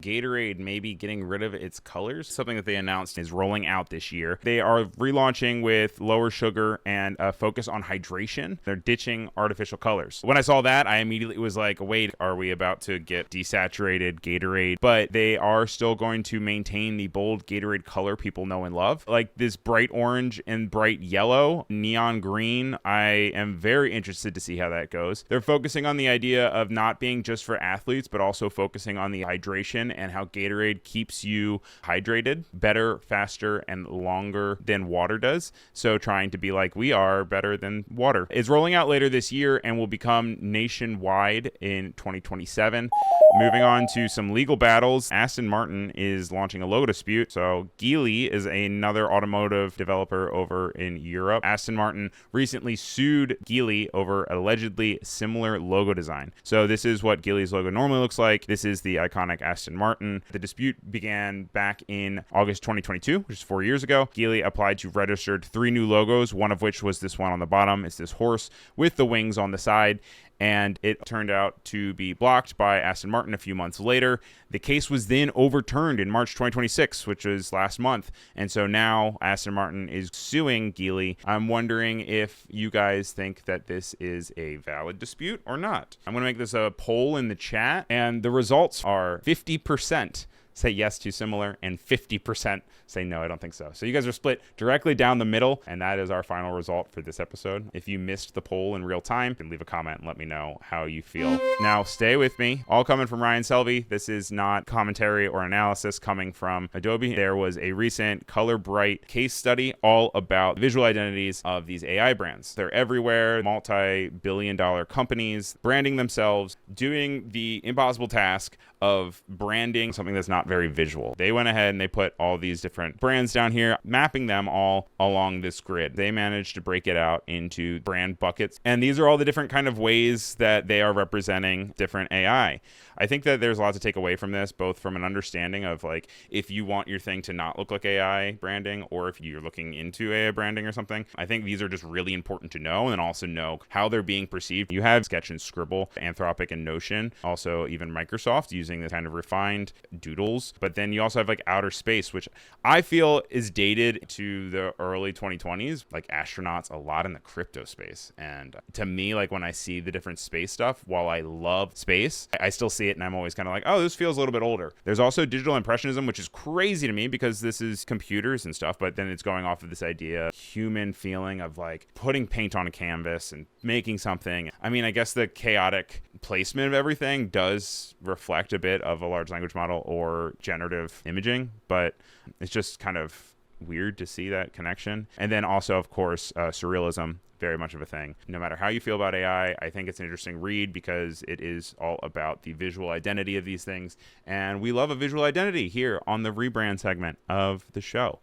Gatorade may be getting rid of its colors. Something that they announced is rolling out this year. They are relaunching with lower sugar and a focus on hydration. They're ditching artificial colors. When I saw that, I immediately was like, wait, are we about to get desaturated Gatorade? But they are still going to maintain the bold Gatorade color people know and love. Like this bright orange and bright yellow, neon green. I am very interested to see how that goes. They're focusing on the idea of not being just for athletes, but also focusing on the hydration and how Gatorade keeps you hydrated better, faster, and longer than water does. So trying to be like we are, better than water. It's rolling out later this year and will become nationwide in 2027. Moving on to some legal battles, Aston Martin is launching a logo dispute. So Geely is another automotive developer over in Europe. Aston Martin recently sued Geely over allegedly similar logo design. So this is what Geely's logo normally looks like. This is the iconic Aston Martin. The dispute began back in August 2022, which is 4 years ago. Geely applied to registered 3 new logos, one of which was this one on the bottom. It's this horse with the wings on the side. And it turned out to be blocked by Aston Martin a few months later. The case was then overturned in March 2026, which was last month. And so now Aston Martin is suing Geely. I'm wondering if you guys think that this is a valid dispute or not. I'm going to make this a poll in the chat, and the results are 50% say yes to similar, and 50% say no, I don't think so. So you guys are split directly down the middle, and that is our final result for this episode. If you missed the poll in real time, you can leave a comment and let me know how you feel. Now, stay with me. All coming from Ryan Selvy. This is not commentary or analysis coming from Adobe. There was a recent Color Bright case study all about visual identities of these AI brands. They're everywhere, multi-billion-dollar companies branding themselves, doing the impossible task of branding something that's not very visual. They went ahead and they put all these different brands down here, mapping them all along this grid. They managed to break it out into brand buckets. And these are all the different kind of ways that they are representing different AI. I think that there's a lot to take away from this, both from an understanding of like, if you want your thing to not look like AI branding, or if you're looking into AI branding or something. I think these are just really important to know, and also know how they're being perceived. You have Sketch and Scribble, Anthropic and Notion, also even Microsoft using this kind of refined doodles. But then you also have like Outer Space, which I feel is dated to the early 2020s, like astronauts a lot in the crypto space. And to me, like when I see the different space stuff, while I love space, I still see it and I'm always kind of like, oh, this feels a little bit older. There's also digital impressionism, which is crazy to me because this is computers and stuff, but then it's going off of this idea, human feeling of like putting paint on a canvas and making something. I mean, I guess the chaotic placement of everything does reflect a bit of a large language model or generative imaging, but it's just kind of weird to see that connection. And then also, of course, surrealism, very much of a thing. No matter how you feel about AI, I think it's an interesting read because it is all about the visual identity of these things. And we love a visual identity here on the rebrand segment of the show.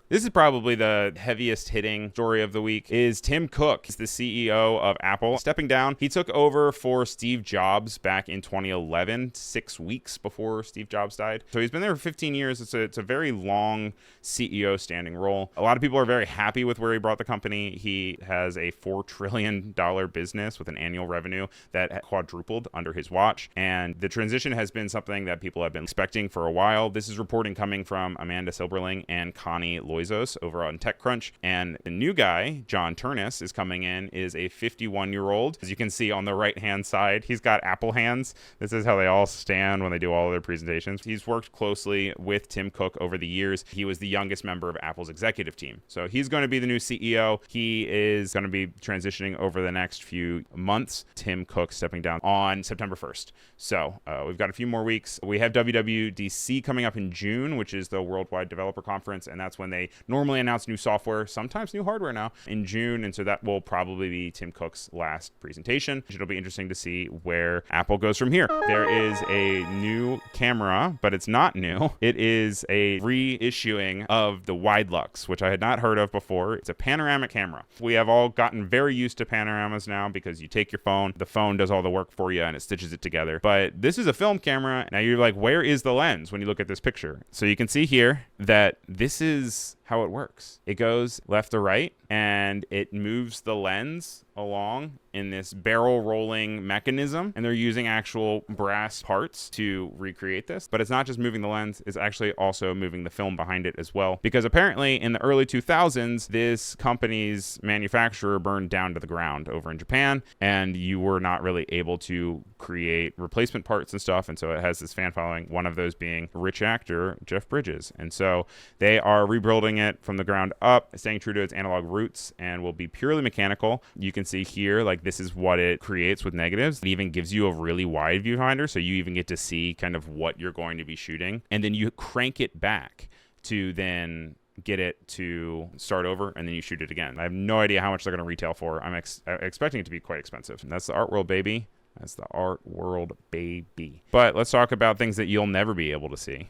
This is probably the heaviest hitting story of the week is Tim Cook. He's the CEO of Apple. Stepping down, he took over for Steve Jobs back in 2011, 6 weeks before Steve Jobs died. So he's been there for 15 years. It's a very long CEO standing role. A lot of people are very happy with where he brought the company. He has a $4 trillion business with an annual revenue that quadrupled under his watch. And the transition has been something that people have been expecting for a while. This is reporting coming from Amanda Silberling and Connie Loizos over on TechCrunch. And the new guy, John Turnus, is coming in, is a 51-year-old. As you can see on the right-hand side, he's got Apple hands. This is how they all stand when they do all of their presentations. He's worked closely with Tim Cook over the years. He was the youngest member of Apple's executive team. So he's going to be the new CEO. He is going to be transitioning over the next few months. Tim Cook stepping down on September 1st. So we've got a few more weeks. We have WWDC coming up in June, which is the Worldwide Developer Conference, and that's when they normally announce new software, sometimes new hardware now, in June. And so that will probably be Tim Cook's last presentation. It'll be interesting to see where Apple goes from here. There is a new camera, but it's not new. It is a reissuing of the Widelux, which I had not heard of before. It's a panoramic camera. We have all gotten very used to panoramas now because you take your phone, the phone does all the work for you and it stitches it together. But this is a film camera. Now you're like, where is the lens when you look at this picture? So you can see here that this is how it works. It goes left to right and it moves the lens along in this barrel rolling mechanism, and they're using actual brass parts to recreate this. But it's not just moving the lens, it's actually also moving the film behind it as well, because apparently in the early 2000s this company's manufacturer burned down to the ground over in Japan, and you were not really able to create replacement parts and stuff. And so it has this fan following, one of those being rich actor Jeff Bridges. And so they are rebuilding it from the ground up, staying true to its analog roots, and will be purely mechanical. You can see here, like, this is what it creates with negatives. It even gives you a really wide viewfinder, so you even get to see kind of what you're going to be shooting, and then you crank it back to then get it to start over, and then you shoot it again. I have no idea how much they're going to retail for. I'm expecting it to be quite expensive. And that's the art world, baby. That's the art world, baby. But let's talk about things that you'll never be able to see.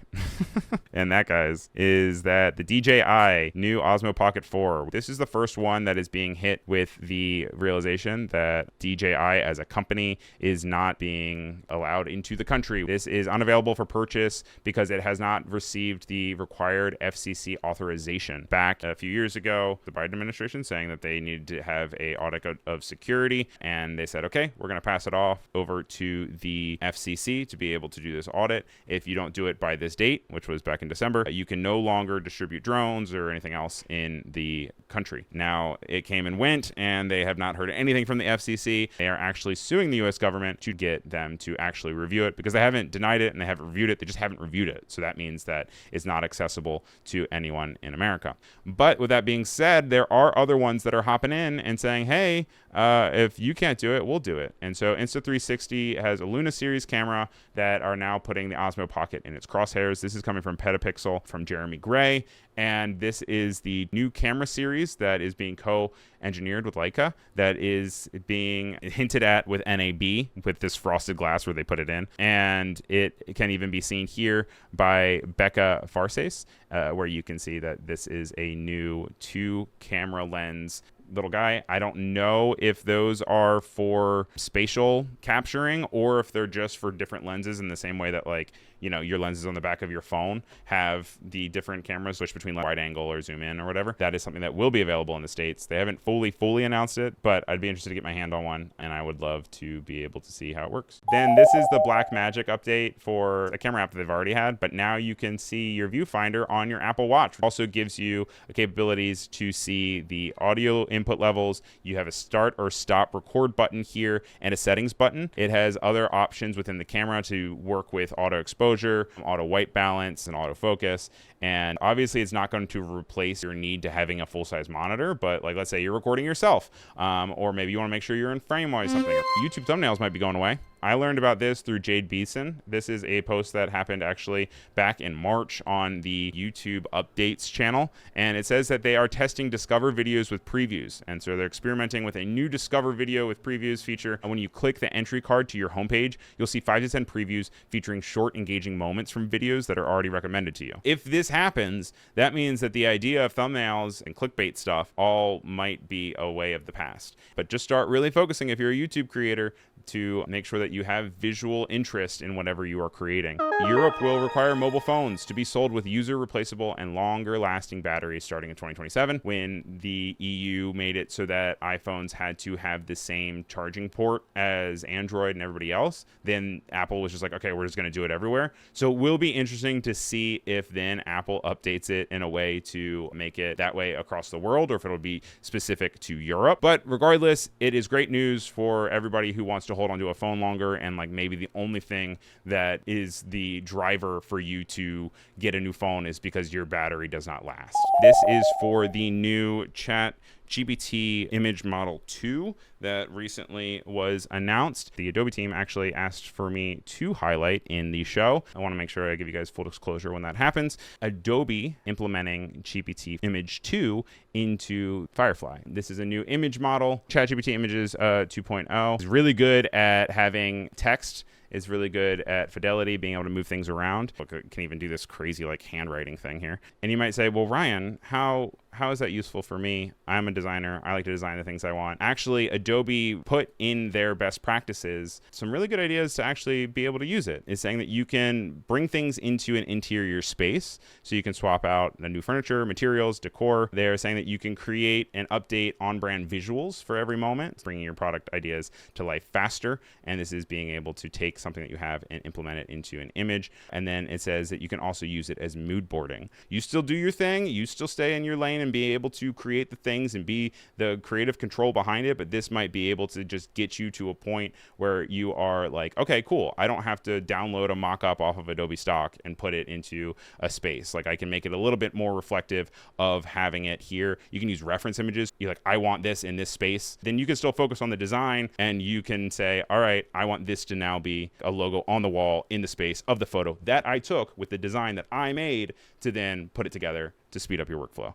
And that, guys, is that the DJI new Osmo Pocket 4. This is the first one that is being hit with the realization that DJI as a company is not being allowed into the country. This is unavailable for purchase because it has not received the required FCC authorization. Back a few years ago, the Biden administration saying that they needed to have a audit of security, and they said, okay, we're going to pass it off over to the FCC to be able to do this audit. If you don't do it by this date, which was back in December, you can no longer distribute drones or anything else in the country. Now, it came and went, and they have not heard anything from the FCC. They are actually suing the US government to get them to actually review it, because they haven't denied it and they haven't reviewed it. They just haven't reviewed it. So that means that it's not accessible to anyone in America. But with that being said, there are other ones that are hopping in and saying, hey, if you can't do it, we'll do it. And so Insta360 has a Luna Series camera that are now putting the Osmo Pocket in its crosshairs. This is coming from Petapixel, from Jeremy Gray. And this is the new camera series that is being co-engineered with Leica, that is being hinted at with NAB, with this frosted glass where they put it in. And it can even be seen here by Becca Farsace, where you can see that this is a new 2-camera lens little guy. I don't know if those are for spatial capturing or if they're just for different lenses, in the same way that, like, you know, your lenses on the back of your phone have the different cameras switch between like wide angle or zoom in or whatever. That is something that will be available in the States. They haven't fully announced it, but I'd be interested to get my hand on one, and I would love to be able to see how it works. Then this is the Blackmagic update for a camera app that they've already had, but now you can see your viewfinder on your Apple Watch. It also gives you the capabilities to see the audio input levels. You have a start or stop record button here and a settings button. It has other options within the camera to work with auto exposure, auto white balance, and autofocus. And obviously it's not going to replace your need to having a full-size monitor, but like, let's say you're recording yourself, or maybe you want to make sure you're in frame while something. YouTube thumbnails might be going away. I learned about this through Jade Beeson. This is a post that happened actually back in March on the YouTube Updates channel, and it says that they are testing Discover videos with previews, and so they're experimenting with a new Discover video with previews feature. And when you click the entry card to your homepage, you'll see 5 to 10 previews featuring short, engaging moments from videos that are already recommended to you. If this happens, that means that the idea of thumbnails and clickbait stuff all might be a way of the past. But just start really focusing, if you're a YouTube creator, to make sure that you have visual interest in whatever you are creating. Europe will require mobile phones to be sold with user replaceable and longer lasting batteries starting in 2027. When the EU made it so that iPhones had to have the same charging port as Android and everybody else, then Apple was just like, okay, we're just going to do it everywhere. So it will be interesting to see if then Apple updates it in a way to make it that way across the world, or if it'll be specific to Europe. But regardless, it is great news for everybody who wants to hold onto a phone longer, and like maybe the only thing that is the driver for you to get a new phone is because your battery does not last. This is for the new ChatGPT image model 2 that recently was announced. The Adobe team actually asked for me to highlight in the show. I want to make sure I give you guys full disclosure when that happens. Adobe implementing GPT image 2 into Firefly. This is a new image model. ChatGPT Images 2.0 is really good at having text. It's really good at fidelity, being able to move things around. Look, it can even do this crazy like handwriting thing here. And you might say, well, Ryan, how how is that useful for me? I'm a designer. I like to design the things I want. Actually, Adobe put in their best practices some really good ideas to actually be able to use it. It's saying that you can bring things into an interior space. So you can swap out the new furniture, materials, decor. They're saying that you can create and update on-brand visuals for every moment, bringing your product ideas to life faster. And this is being able to take something that you have and implement it into an image. And then it says that you can also use it as mood boarding. You still do your thing, you still stay in your lane and be able to create the things and be the creative control behind it, but this might be able to just get you to a point where you are like, okay, cool, I don't have to download a mock-up off of Adobe stock and put it into a space. Like, I can make it a little bit more reflective of having it here. You can use reference images. You're like, I want this in this space. Then you can still focus on the design, and you can say, all right, I want this to now be a logo on the wall in the space of the photo that I took with the design that I made, to then put it together to speed up your workflow.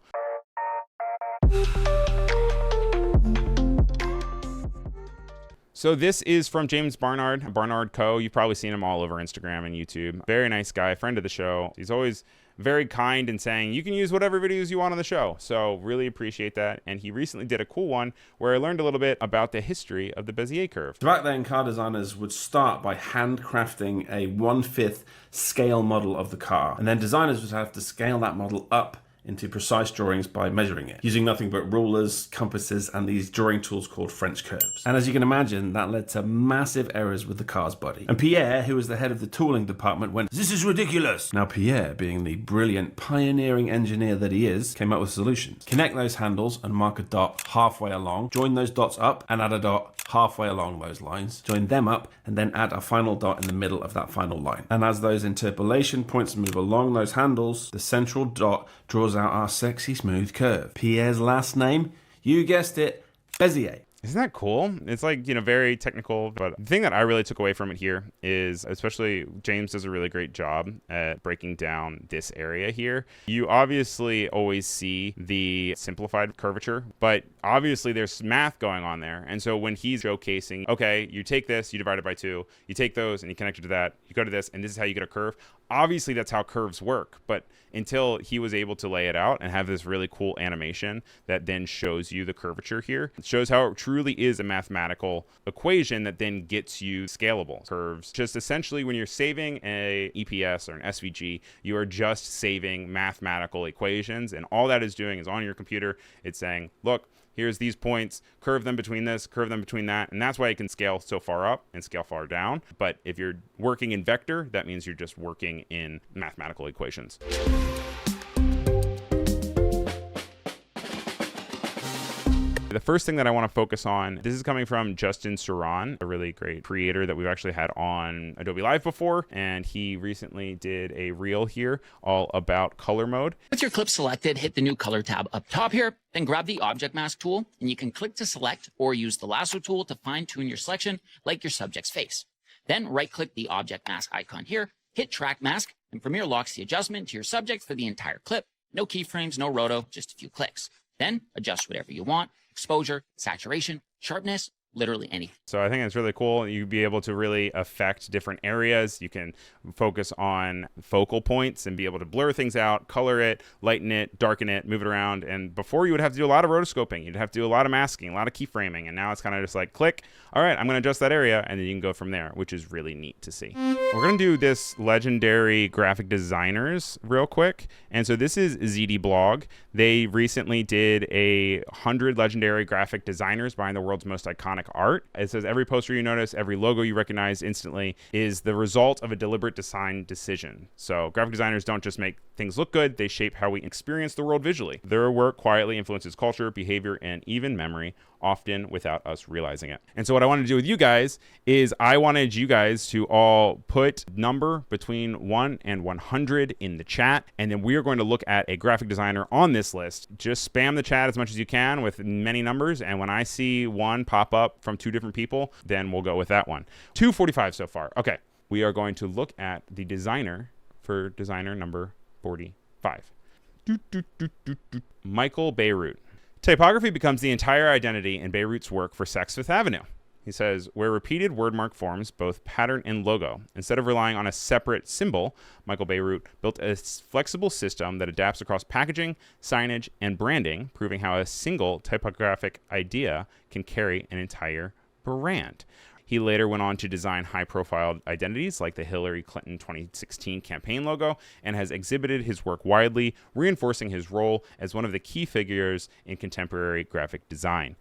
So this is from James Barnard, Barnard Co. You've probably seen him all over Instagram and YouTube. Very nice guy, friend of the show. He's always very kind in saying you can use whatever videos you want on the show. So really appreciate that. And he recently did a cool one where I learned a little bit about the history of the Bezier curve. So back then, car designers would start by handcrafting a 1/5 scale model of the car. And then designers would have to scale that model up into precise drawings by measuring it, using nothing but rulers, compasses, and these drawing tools called French curves. And as you can imagine, that led to massive errors with the car's body. And Pierre, who was the head of the tooling department, went, "This is ridiculous." Now Pierre, being the brilliant pioneering engineer that he is, came up with solutions. Connect those handles and mark a dot halfway along, join those dots up and add a dot halfway along those lines, join them up, and then add a final dot in the middle of that final line. And as those interpolation points move along those handles, the central dot draws out our sexy smooth curve. Pierre's last name, you guessed it, Bezier. Isn't that cool? It's like, you know, very technical, but the thing that I really took away from it here is, especially James does a really great job at breaking down this area here. You obviously always see the simplified curvature, but obviously there's math going on there. And so when he's showcasing, okay, you take this, you divide it by 2, you take those and you connect it to that, you go to this, and this is how you get a curve. Obviously that's how curves work, but until he was able to lay it out and have this really cool animation that then shows you the curvature here, it shows how it truly is a mathematical equation that then gets you scalable curves. Just essentially when you're saving a EPS or an SVG, you are just saving mathematical equations, and all that is doing is on your computer, it's saying, look, here's these points, curve them between this, curve them between that. And that's why it can scale so far up and scale far down. But if you're working in vector, that means you're just working in mathematical equations. The first thing that I want to focus on, this is coming from Justin Suran, a really great creator that we've actually had on Adobe Live before. And he recently did a reel here all about color mode. With your clip selected, hit the new color tab up top here, then grab the object mask tool, and you can click to select or use the lasso tool to fine tune your selection like your subject's face. Then right click the object mask icon here, hit track mask, and Premiere locks the adjustment to your subject for the entire clip. No keyframes, no roto, just a few clicks. Then adjust whatever you want. Exposure, saturation, sharpness, literally anything. So I think it's really cool. You'd be able to really affect different areas. You can focus on focal points and be able to blur things out, color it, lighten it, darken it, move it around. And before you would have to do a lot of rotoscoping. You'd have to do a lot of masking, a lot of keyframing. And now it's kind of just like click. All right, I'm going to adjust that area. And then you can go from there, which is really neat to see. We're going to do this legendary graphic designers real quick. And so this is ZD Blog. They recently did 100 legendary graphic designers behind the world's most iconic art. It says every poster you notice, every logo you recognize instantly is the result of a deliberate design decision. So graphic designers don't just make things look good, they shape how we experience the world visually. Their work quietly influences culture, behavior, and even memory, often without us realizing it. And so what I want to do with you guys is I wanted you guys to all put number between 1 and 100 in the chat. And then we are going to look at a graphic designer on this list. Just spam the chat as much as you can with many numbers. And when I see one pop up from 2 different people, then we'll go with that one. 245 so far. Okay. We are going to look at the designer for designer number 45. Michael Beirut. Typography becomes the entire identity in Beirut's work for Saks Fifth Avenue. He says, where repeated wordmark forms both pattern and logo. Instead of relying on a separate symbol, Michael Beirut built a flexible system that adapts across packaging, signage, and branding, proving how a single typographic idea can carry an entire brand. He later went on to design high-profile identities like the Hillary Clinton 2016 campaign logo and has exhibited his work widely, reinforcing his role as one of the key figures in contemporary graphic design.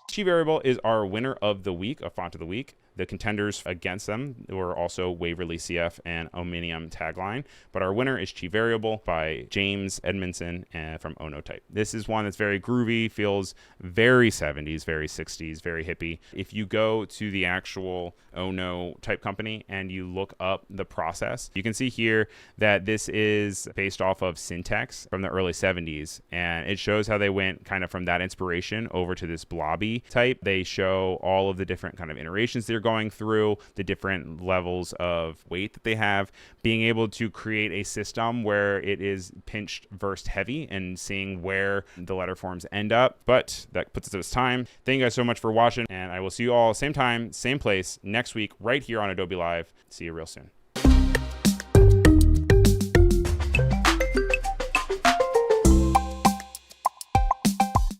Key Variable is our winner of the week, a font of the week. The contenders against them were also Waverly CF and Omnium Tagline, but our winner is Key Variable by James Edmondson from Onotype. This is one that's very groovy, feels very 70s, very 60s, very hippie. If you go to the actual Ono type company and you look up the process, you can see here that this is based off of Syntex from the early 70s, and it shows how they went kind of from that inspiration over to this blobby type. They show all of the different kind of iterations they're going through, the different levels of weight that they have, being able to create a system where it is pinched versus heavy and seeing where the letter forms end up. But that puts us at this time. Thank you guys so much for watching, and I will see you all same time, same place next week right here on Adobe Live. See you real soon.